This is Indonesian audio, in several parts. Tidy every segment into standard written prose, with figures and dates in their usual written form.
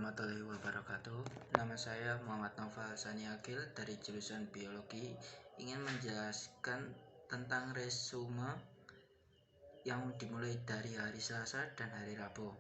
warahmatullahi wabarakatuh. Nama saya Muhammad Naufal Sani Akil dari jurusan Biologi. Ingin menjelaskan tentang resume yang dimulai dari hari Selasa dan hari Rabu.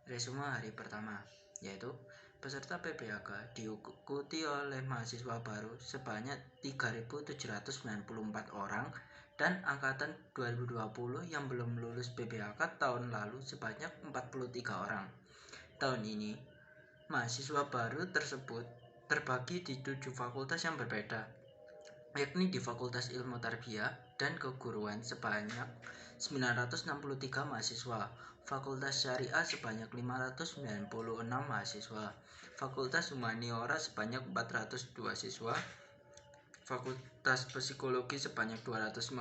Resume hari pertama, yaitu peserta PPAK diikuti oleh mahasiswa baru sebanyak 3.794 orang dan angkatan 2020 yang belum lulus PPAK tahun lalu sebanyak 43 orang. Tahun ini, mahasiswa baru tersebut terbagi di 7 fakultas yang berbeda, yakni di Fakultas Ilmu Tarbiyah dan Keguruan sebanyak 963 mahasiswa, Fakultas Syariah sebanyak 596 mahasiswa, Fakultas Humaniora sebanyak 402 siswa, Fakultas Psikologi sebanyak 259,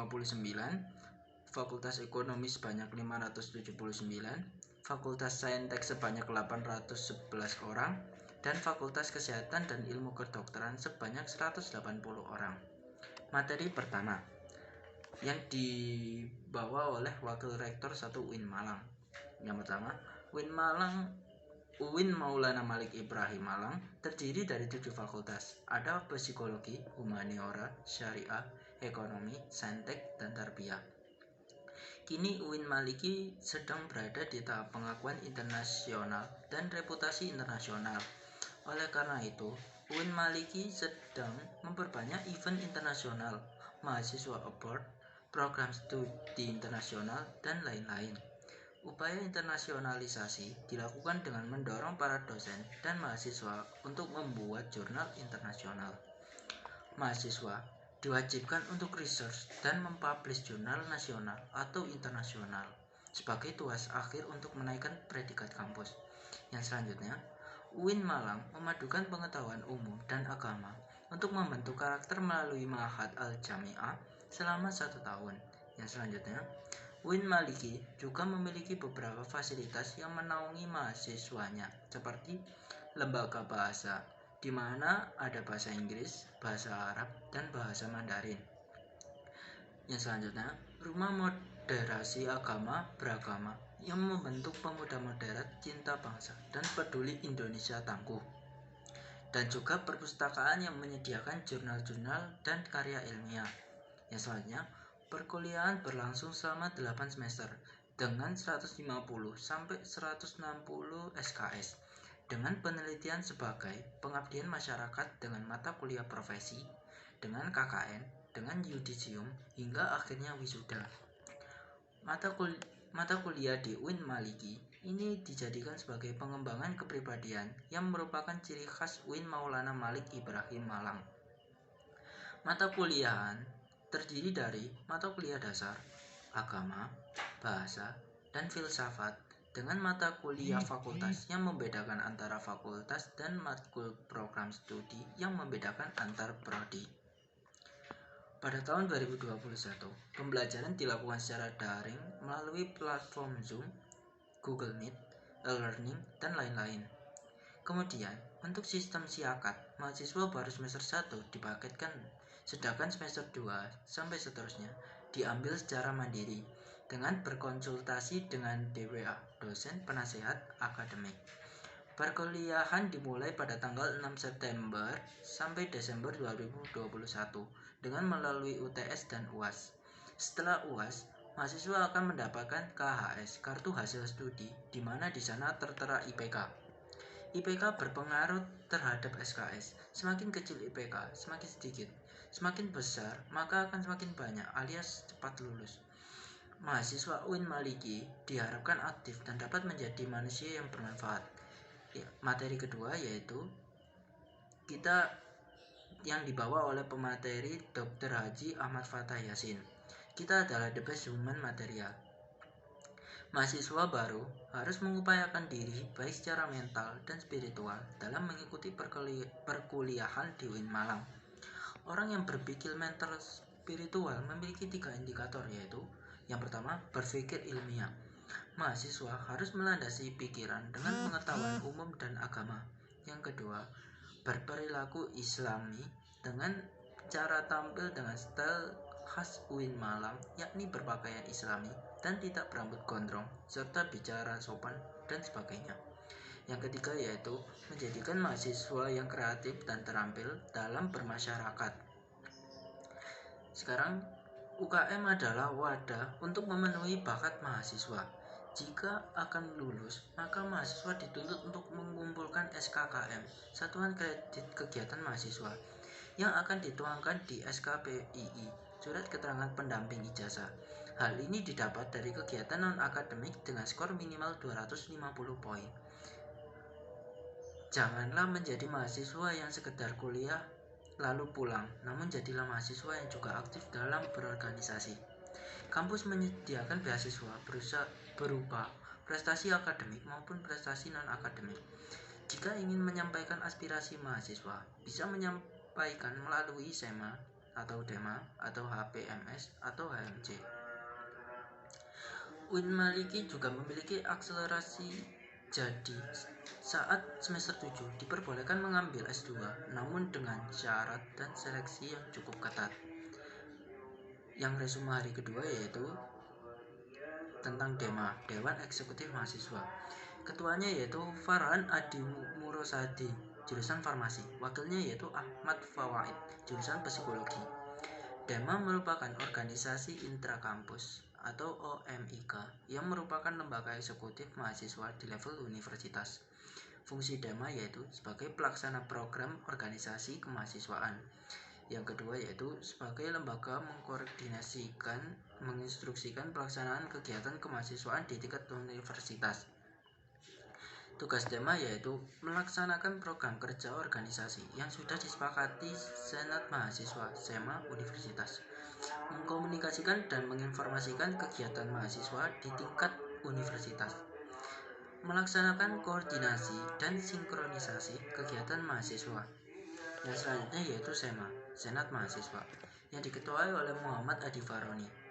Fakultas Ekonomi sebanyak 579, Fakultas Saintek sebanyak 811 orang, dan Fakultas Kesehatan dan Ilmu Kedokteran sebanyak 180 orang. Materi pertama yang dibawa oleh Wakil Rektor 1 UIN Malang. Yang pertama, UIN Maulana Malik Ibrahim Malang terdiri dari 7 fakultas. Ada Psikologi, Humaniora, Syariah, Ekonomi, Saintek, dan Tarbiyah. Kini UIN Maliki sedang berada di tahap pengakuan internasional dan reputasi internasional. Oleh karena itu, UIN Maliki sedang memperbanyak event internasional, mahasiswa award, program studi internasional, dan lain-lain. Upaya internasionalisasi dilakukan dengan mendorong para dosen dan mahasiswa untuk membuat jurnal internasional. Mahasiswa diwajibkan untuk research dan mempublish jurnal nasional atau internasional sebagai tugas akhir untuk menaikkan predikat kampus. Yang selanjutnya, UIN Malang memadukan pengetahuan umum dan agama untuk membentuk karakter melalui Ma'had Al-Jami'ah selama 1 tahun. Yang selanjutnya, UIN Maliki juga memiliki beberapa fasilitas yang menaungi mahasiswanya seperti lembaga bahasa, di mana ada bahasa Inggris, bahasa Arab, dan bahasa Mandarin. Yang selanjutnya, Rumah Moderasi Agama Beragama yang membentuk pemuda moderat, cinta bangsa, dan peduli Indonesia tangguh. Dan juga perpustakaan yang menyediakan jurnal-jurnal dan karya ilmiah. Yang selanjutnya, perkuliahan berlangsung selama 8 semester dengan 150 sampai 160 SKS. Dengan penelitian sebagai pengabdian masyarakat dengan mata kuliah profesi, dengan KKN, dengan yudisium, hingga akhirnya wisuda. Mata kuliah di UIN Maliki ini dijadikan sebagai pengembangan kepribadian yang merupakan ciri khas UIN Maulana Malik Ibrahim Malang. Mata kuliahan terdiri dari mata kuliah dasar, agama, bahasa, dan filsafat, dengan mata kuliah fakultas yang membedakan antara fakultas dan matkul program studi yang membedakan antar prodi. Pada tahun 2021, pembelajaran dilakukan secara daring melalui platform Zoom, Google Meet, e-learning, dan lain-lain. Kemudian, untuk sistem siakat, mahasiswa baru semester 1 dipaketkan, sedangkan semester 2 sampai seterusnya diambil secara mandiri dengan berkonsultasi dengan DWA, dosen penasehat akademik. Perkuliahan dimulai pada tanggal 6 September sampai Desember 2021 dengan melalui UTS dan UAS. Setelah UAS, mahasiswa akan mendapatkan KHS, kartu hasil studi, di mana di sana tertera IPK. IPK berpengaruh terhadap SKS. Semakin kecil IPK, semakin sedikit. Semakin besar, maka akan semakin banyak alias cepat lulus. Mahasiswa UIN Maliki diharapkan aktif dan dapat menjadi manusia yang bermanfaat. Materi kedua yaitu kita yang dibawa oleh pemateri Dr. Haji Ahmad Fathah Yasin. Kita adalah the best human material. Mahasiswa baru harus mengupayakan diri baik secara mental dan spiritual dalam mengikuti perkuliahan di UIN Malang. Orang yang berpikir mental spiritual memiliki 3 indikator, yaitu yang pertama, berpikir ilmiah. Mahasiswa harus melandasi pikiran dengan pengetahuan umum dan agama. Yang kedua, berperilaku islami dengan cara tampil dengan style khas UIN Malang, yakni berpakaian islami dan tidak berambut gondrong, serta bicara sopan dan sebagainya. Yang ketiga yaitu menjadikan mahasiswa yang kreatif dan terampil dalam bermasyarakat. Sekarang UKM adalah wadah untuk memenuhi bakat mahasiswa. Jika akan lulus, maka mahasiswa dituntut untuk mengumpulkan SKKM, Satuan Kredit Kegiatan Mahasiswa, yang akan dituangkan di SKPII, Surat Keterangan Pendamping Ijazah. Hal ini didapat dari kegiatan non-akademik dengan skor minimal 250 poin. Janganlah menjadi mahasiswa yang sekedar kuliah lalu pulang, namun jadilah mahasiswa yang juga aktif dalam berorganisasi. Kampus menyediakan beasiswa berupa prestasi akademik maupun prestasi non-akademik. Jika ingin menyampaikan aspirasi mahasiswa, bisa menyampaikan melalui SEMA atau DEMA atau HPMS atau HMJ. UIN Maliki juga memiliki akselerasi, jadi saat semester 7 diperbolehkan mengambil S2, namun dengan syarat dan seleksi yang cukup ketat. Yang resume hari kedua yaitu tentang DEMA, Dewan Eksekutif Mahasiswa. Ketuanya yaitu Farhan Adi Murosadi, jurusan farmasi. Wakilnya yaitu Ahmad Fawaid, jurusan psikologi. DEMA merupakan organisasi intrakampus atau OMIK yang merupakan lembaga eksekutif mahasiswa di level universitas. Fungsi DEMA yaitu sebagai pelaksana program organisasi kemahasiswaan. Yang kedua yaitu sebagai lembaga mengkoordinasikan, menginstruksikan pelaksanaan kegiatan kemahasiswaan di tingkat universitas. Tugas DEMA yaitu melaksanakan program kerja organisasi yang sudah disepakati Senat Mahasiswa SEMA Universitas, mengkomunikasikan dan menginformasikan kegiatan mahasiswa di tingkat universitas, melaksanakan koordinasi dan sinkronisasi kegiatan mahasiswa. Yang selanjutnya yaitu SEMA, Senat Mahasiswa, yang diketuai oleh Muhammad Adi Faroni.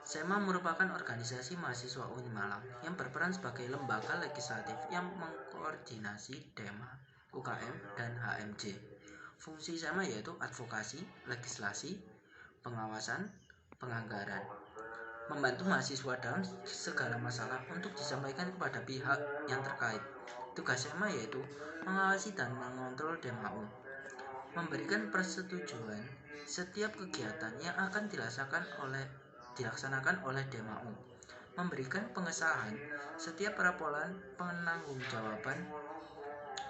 SEMA merupakan organisasi mahasiswa UIN Malang yang berperan sebagai lembaga legislatif yang mengkoordinasi DEMA, UKM, dan HMJ. Fungsi SEMA yaitu advokasi, legislasi, pengawasan, penganggaran, membantu mahasiswa dalam segala masalah untuk disampaikan kepada pihak yang terkait. Tugas SEMA yaitu mengawasi dan mengontrol DEMAU, memberikan persetujuan setiap kegiatan yang akan dilaksanakan oleh DEMAU, memberikan pengesahan setiap laporan penanggung-jawaban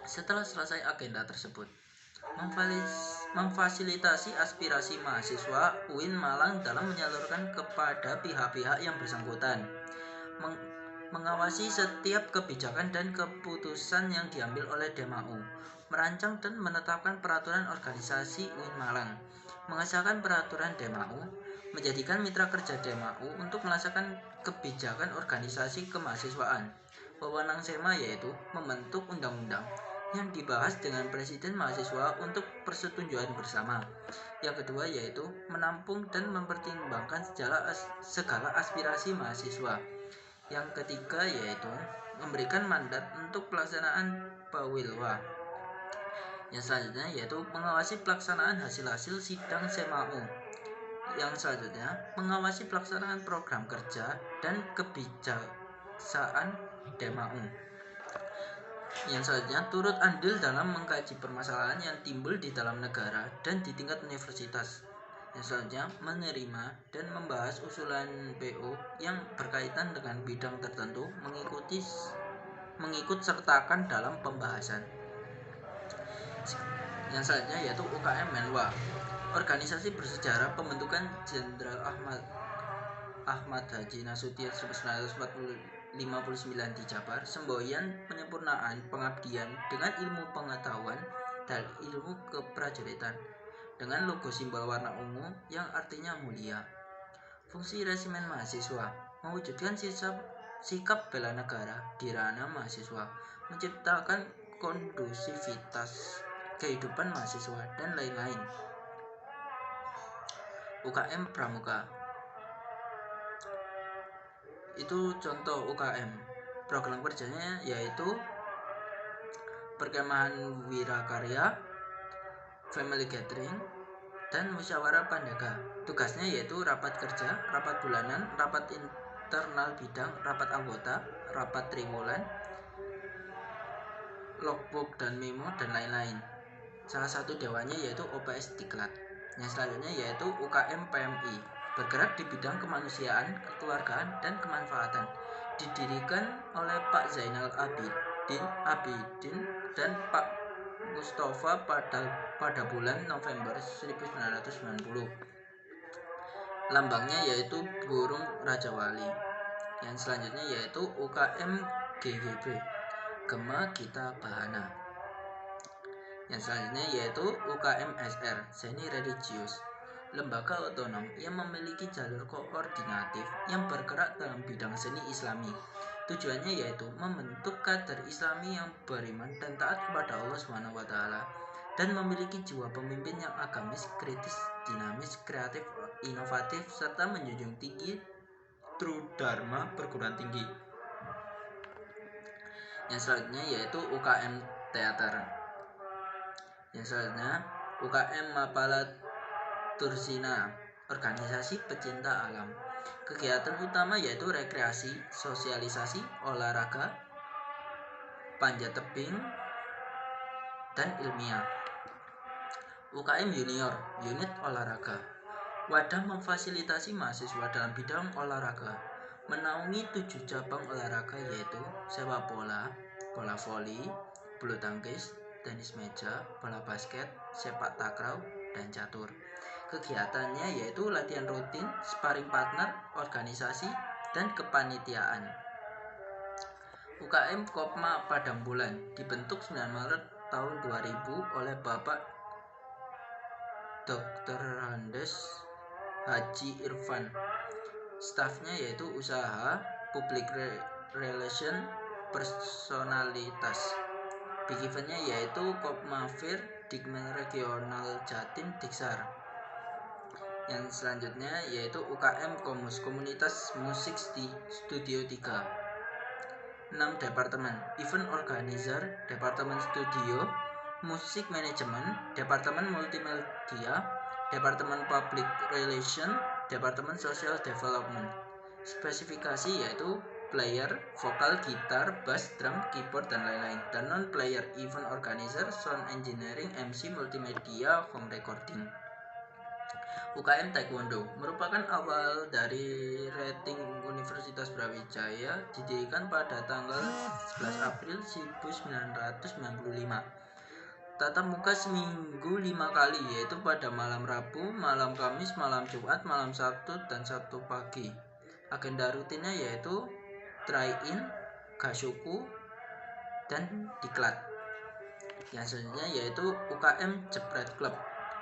setelah selesai agenda tersebut, memfasilitasi aspirasi mahasiswa UIN Malang dalam menyalurkan kepada pihak-pihak yang bersangkutan, mengawasi setiap kebijakan dan keputusan yang diambil oleh DEMAU, merancang dan menetapkan peraturan organisasi UIN Malang, mengesahkan peraturan DEMAU, menjadikan mitra kerja DEMAU untuk melaksanakan kebijakan organisasi kemahasiswaan. Wewenang SEMA yaitu membentuk undang-undang yang dibahas dengan presiden mahasiswa untuk persetujuan bersama. Yang kedua yaitu menampung dan mempertimbangkan segala aspirasi mahasiswa. Yang ketiga yaitu memberikan mandat untuk pelaksanaan Pawilwa. Yang selanjutnya yaitu mengawasi pelaksanaan hasil-hasil sidang SEMAU. Yang selanjutnya mengawasi pelaksanaan program kerja dan kebijaksanaan DEMAU. Yang selanjutnya turut andil dalam mengkaji permasalahan yang timbul di dalam negara dan di tingkat universitas. Yang selanjutnya menerima dan membahas usulan PO yang berkaitan dengan bidang tertentu, mengikut sertakan dalam pembahasan. Yang selanjutnya yaitu UKM Menwa, organisasi bersejarah pembentukan Jenderal Ahmad Haji Nasution 1959 di Jabar, semboyan penyempurnaan pengabdian dengan ilmu pengetahuan dan ilmu keprajuritan, dengan logo simbol warna ungu yang artinya mulia. Fungsi resimen mahasiswa mewujudkan sikap bela negara di ranah mahasiswa, menciptakan kondusivitas kehidupan mahasiswa, dan lain-lain. UKM Pramuka itu contoh UKM. Program kerjanya yaitu perkemahan wirakarya, family gathering, dan musyawarah pandaga. Tugasnya yaitu rapat kerja, rapat bulanan, rapat internal bidang, rapat anggota, rapat triwulan, logbook dan memo, dan lain-lain. Salah satu dewannya yaitu OPS Diklat. Yang selanjutnya yaitu UKM PMI, bergerak di bidang kemanusiaan, kekeluargaan, dan kemanfaatan. Didirikan oleh Pak Zainal Abidin dan Pak Mustafa pada bulan November 1990. Lambangnya yaitu burung Raja Wali. Yang selanjutnya yaitu UKM GGB, Gema Gita Bahana. Yang selanjutnya yaitu UKM SR, Seni Religius, lembaga otonom yang memiliki jalur koordinatif yang bergerak dalam bidang seni Islami. Tujuannya yaitu membentuk kader Islami yang beriman dan taat kepada Allah SWT dan memiliki jiwa pemimpin yang agamis, kritis, dinamis, kreatif, inovatif, serta menjunjung tinggi True Dharma perguruan tinggi. Yang selanjutnya yaitu UKM Teater. Yang selanjutnya UKM Mapala Tursina, organisasi pecinta alam. Kegiatan utama yaitu rekreasi, sosialisasi, olahraga, panjat tebing, dan ilmiah. UKM Junior, unit olahraga, wadah memfasilitasi mahasiswa dalam bidang olahraga, menaungi 7 cabang olahraga yaitu sepak bola, bola voli, bulu tangkis, tenis meja, bola basket, sepak takraw, dan catur. Kegiatannya yaitu latihan rutin, sparring partner, organisasi, dan kepanitiaan. UKM Kopma Padang Bulan dibentuk 9 Maret tahun 2000 oleh Bapak Dr. Andes Haji Irfan. Stafnya yaitu usaha, public relation, personalitas. Big eventnya yaitu Kopmafir, Dikmen Regional Jatim, Diksar. Yang selanjutnya yaitu UKM Komus, Komunitas Musik Studio 3. 6 departemen: event organizer, departemen studio, musik manajemen, departemen multimedia, departemen public relation, departemen social development. Spesifikasi yaitu player, vokal, gitar, bass, drum, keyboard, dan lain-lain. Dan non-player, event organizer, sound engineering, MC, multimedia, home recording. UKM Taekwondo merupakan awal dari rating Universitas Brawijaya, didirikan pada tanggal 11 April 1995. Tatap muka seminggu 5 kali, yaitu pada malam Rabu, malam Kamis, malam Jumat, malam Sabtu, dan Sabtu pagi. Agenda rutinnya yaitu try-in, gashuku, dan diklat. Yang selanjutnya yaitu UKM Jepret Club,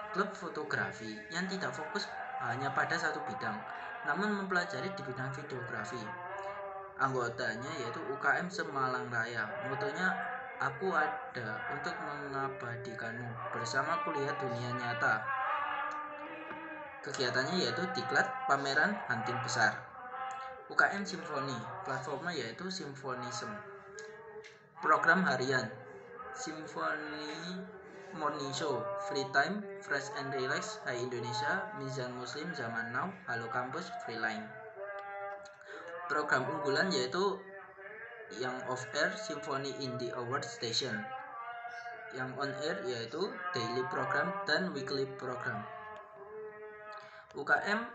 klub fotografi yang tidak fokus hanya pada satu bidang, namun mempelajari di bidang videografi. Anggotanya yaitu UKM Semalang Raya. Motonya, aku ada untuk mengabadikanmu bersama kuliah dunia nyata. Kegiatannya yaitu diklat, pameran, hunting besar. UKM Simfoni, platformnya yaitu Simfonism. Program harian Simfoni Morning Show, Free Time, Fresh and Relax, Hai Indonesia, Mizan Muslim Zaman Now, Halo Kampus, Freeline. Program unggulan yaitu yang off air Symphony Indie Award Station. Yang on air yaitu daily program dan weekly program. UKM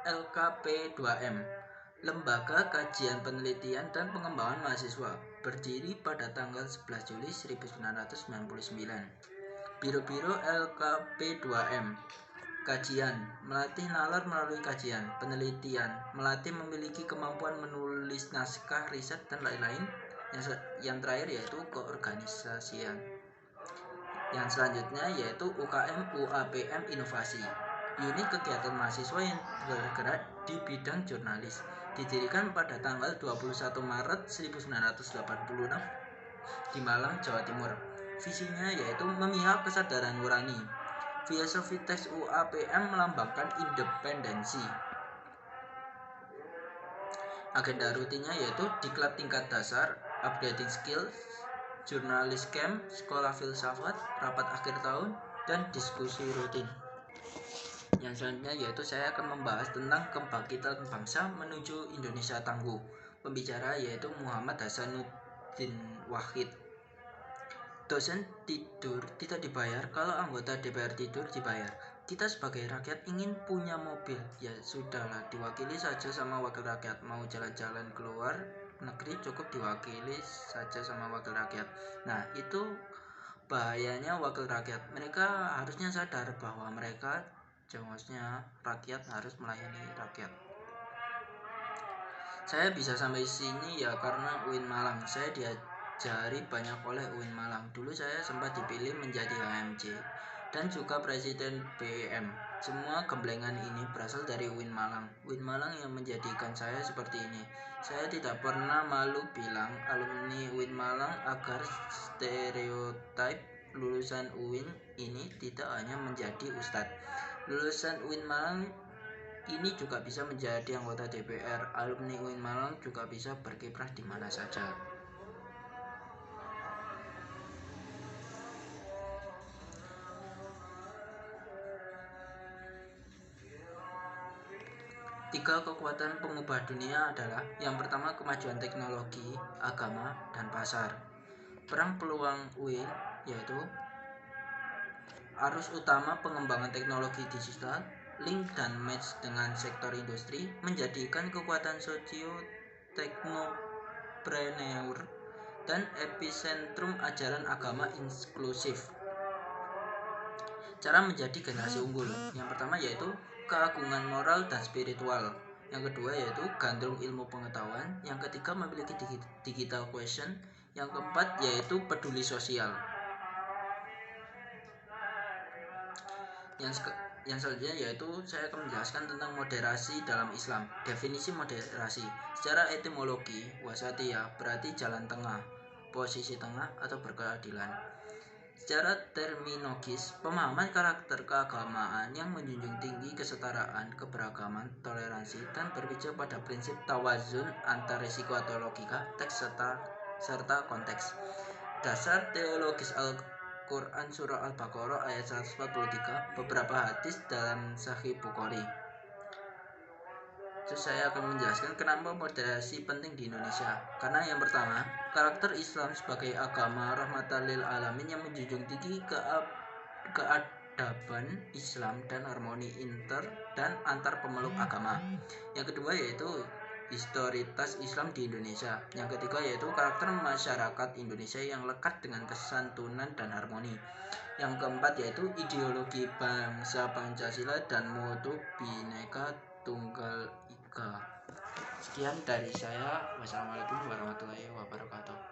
LKP2M, Lembaga Kajian Penelitian dan Pengembangan Mahasiswa, berdiri pada tanggal 11 Juli 1999. Biro-biro LKP2M, kajian, melatih nalar melalui kajian, penelitian, melatih memiliki kemampuan menulis naskah, riset, dan lain-lain. Yang terakhir yaitu keorganisasian. Yang selanjutnya yaitu UKM UAPM Inovasi, unit kegiatan mahasiswa yang bergerak di bidang jurnalis, didirikan pada tanggal 21 Maret 1986 di Malang, Jawa Timur. Visinya yaitu memihak kesadaran nurani. Filosofi teks UAPM melambangkan independensi. Agenda rutinnya yaitu diklat tingkat dasar, upgrading skills, jurnalis camp, sekolah filsafat, rapat akhir tahun, dan diskusi rutin. Yang selanjutnya yaitu saya akan membahas tentang kebangkitan bangsa menuju Indonesia tangguh. Pembicara yaitu Muhammad Hasanuddin Wahid. Dosen tidur tidak dibayar, kalau anggota DPR tidur dibayar. Kita sebagai rakyat ingin punya mobil, ya sudahlah, diwakili saja sama wakil rakyat. Mau jalan-jalan keluar negeri cukup diwakili saja sama wakil rakyat. Nah, itu bahayanya wakil rakyat. Mereka harusnya sadar bahwa mereka jongosnya rakyat, harus melayani rakyat. Saya bisa sampai sini ya karena UIN Malang. Saya diajari banyak oleh UIN Malang. Dulu saya sempat dipilih menjadi HMC dan juga presiden BEM. Semua gemblengan ini berasal dari UIN Malang. UIN Malang yang menjadikan saya seperti ini. Saya tidak pernah malu bilang alumni UIN Malang agar stereotip lulusan UIN ini tidak hanya menjadi ustadz. Lulusan UIN Malang ini juga bisa menjadi anggota DPR. Alumni UIN Malang juga bisa berkiprah di mana saja. Tiga kekuatan pengubah dunia adalah: yang pertama, kemajuan teknologi, agama, dan pasar. Perang peluang UIN yaitu arus utama pengembangan teknologi digital, link dan match dengan sektor industri, menjadikan kekuatan socio-teknopreneur dan epicentrum ajaran agama inklusif. Cara menjadi generasi unggul. Yang pertama yaitu keagungan moral dan spiritual. Yang kedua yaitu gandrung ilmu pengetahuan. Yang ketiga memiliki digital quotient. Yang keempat yaitu peduli sosial. Yang selanjutnya yaitu saya akan menjelaskan tentang moderasi dalam Islam. Definisi moderasi secara etimologi, wasatiyah berarti jalan tengah, posisi tengah atau berkeadilan. Secara terminologis, pemahaman karakter keagamaan yang menjunjung tinggi kesetaraan, keberagaman, toleransi, dan berpijak pada prinsip tawazun antar risiko atau logika, teks serta konteks. Dasar teologis Al-Quran Surah Al-Baqarah ayat 143, beberapa hadis dalam Sahih Bukhari. Terus saya akan menjelaskan kenapa moderasi penting di Indonesia. Karena yang pertama, karakter Islam sebagai agama rahmatan lil alamin yang menjunjung tinggi keadaban Islam dan harmoni inter dan antar pemeluk agama. Yang kedua yaitu historitas Islam di Indonesia. Yang ketiga yaitu karakter masyarakat Indonesia yang lekat dengan kesantunan dan harmoni. Yang keempat yaitu ideologi bangsa Pancasila dan mutu Bhinneka Tunggal Ika. Sekian dari saya. Wassalamualaikum warahmatullahi wabarakatuh.